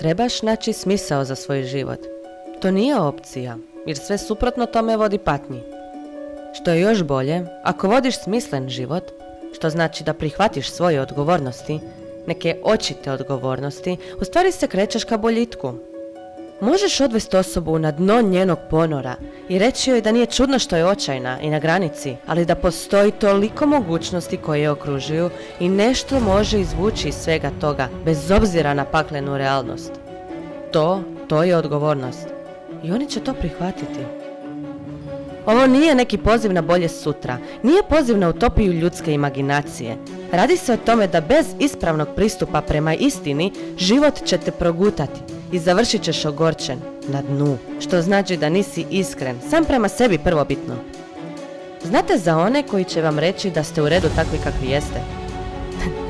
Trebaš naći smisao za svoj život. To nije opcija, jer sve suprotno tome vodi patnji. Što je još bolje, ako vodiš smislen život, što znači da prihvatiš svoje odgovornosti, neke očite odgovornosti, u stvari se krećeš ka boljitku. Možeš odvesti osobu na dno njenog ponora i reći joj da nije čudno što je očajna i na granici, ali da postoji toliko mogućnosti koje je okružuju i nešto može izvući iz svega toga, bez obzira na paklenu realnost. To je odgovornost. I oni će to prihvatiti. Ovo nije neki poziv na bolje sutra, nije poziv na utopiju ljudske imaginacije. Radi se o tome da bez ispravnog pristupa prema istini, život će te progutati i završit ćeš ogorčen, na dnu, što znači da nisi iskren, sam prema sebi prvobitno. Znate za one koji će vam reći da ste u redu takvi kakvi jeste?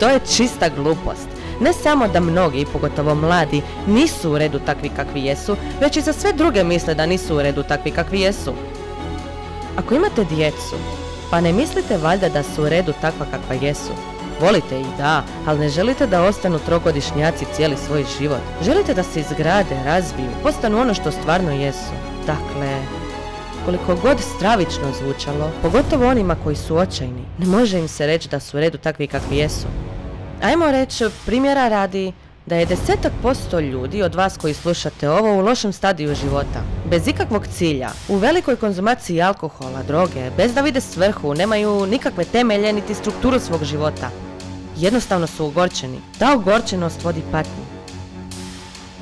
To je čista glupost. Ne samo da mnogi, pogotovo mladi, nisu u redu takvi kakvi jesu, već i za sve druge misle da nisu u redu takvi kakvi jesu. Ako imate djecu, pa ne mislite valjda da su u redu takva kakva jesu. Volite ih, da, ali ne želite da ostanu trogodišnjaci cijeli svoj život. Želite da se izgrade, razviju, postanu ono što stvarno jesu. Dakle, koliko god stravično zvučalo, pogotovo onima koji su očajni, ne može im se reći da su u redu takvi kakvi jesu. Ajmo reći, primjera radi, da je 10% ljudi od vas koji slušate ovo u lošem stadiju života, bez ikakvog cilja, u velikoj konzumaciji alkohola, droge, bez da vide svrhu, nemaju nikakve temelje niti strukturu svog života. Jednostavno su ogorčeni. Ta ogorčenost vodi patnji.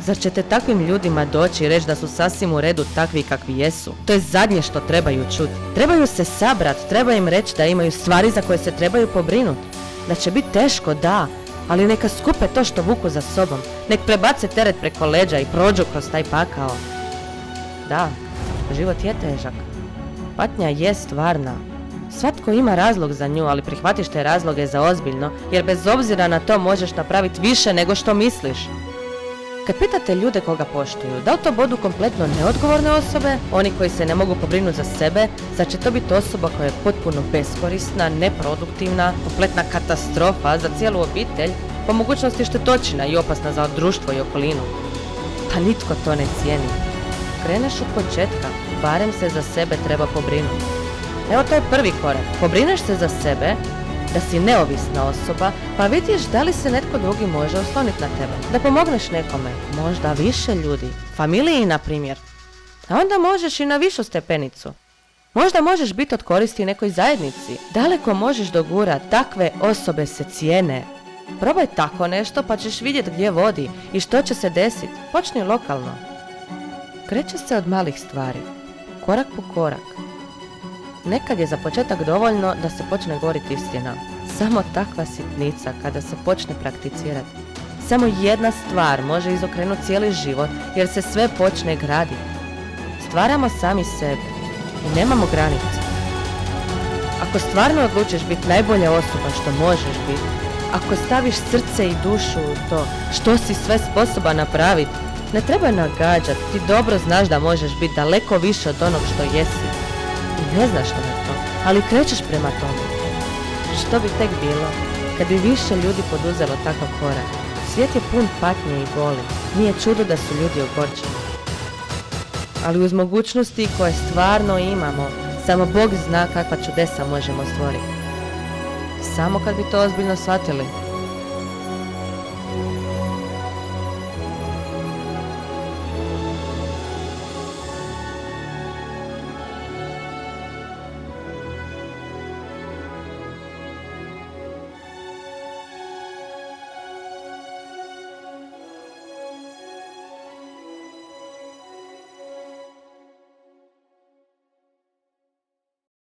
Zar ćete takvim ljudima doći i reći da su sasvim u redu takvi kakvi jesu? To je zadnje što trebaju čuti. Trebaju se sabrati, treba im reći da imaju stvari za koje se trebaju pobrinuti. Da će biti teško, da, ali neka skupe to što vuku za sobom. Nek prebace teret preko leđa i prođu kroz taj pakao. Da, život je težak. Patnja je stvarna. Svatko ima razlog za nju, ali prihvatiš te razloge za ozbiljno, jer bez obzira na to možeš napraviti više nego što misliš. Kad pitate ljude koga poštuju, da li to budu kompletno neodgovorne osobe, oni koji se ne mogu pobrinuti za sebe, zar će to biti osoba koja je potpuno beskorisna, neproduktivna, kompletna katastrofa za cijelu obitelj, po mogućnosti štetočina i opasna za društvo i okolinu? Pa nitko to ne cijeni. Kreneš od početka, barem se za sebe treba pobrinuti. Evo, to je prvi korak. Pobrineš se za sebe, da si neovisna osoba, pa vidiš da li se netko drugi može osloniti na tebe. Da pomogneš nekome, možda više ljudi, familiji na primjer. A onda možeš i na višu stepenicu. Možda možeš biti od koristi nekoj zajednici. Daleko možeš dogurati, takve osobe se cijene. Probaj tako nešto pa ćeš vidjeti gdje vodi i što će se desiti. Počni lokalno. Kreće se od malih stvari, korak po korak. Nekad je za početak dovoljno da se počne govoriti istina. Samo takva sitnica kada se počne prakticirati. Samo jedna stvar može izokrenuti cijeli život jer se sve počne graditi. Stvaramo sami sebe i nemamo granice. Ako stvarno odlučiš biti najbolja osoba što možeš biti, ako staviš srce i dušu u to što si sve sposoban napraviti, ne treba nagađati, ti dobro znaš da možeš biti daleko više od onog što jesi. I ne znaš što je to, ali krećeš prema tome. Što bi tek bilo kad bi više ljudi poduzelo takav korak? Svijet je pun patnje i boli. Nije čudo da su ljudi ogorčeni. Ali uz mogućnosti koje stvarno imamo, samo Bog zna kakva čudesa možemo stvoriti. Samo kad bi to ozbiljno shvatili.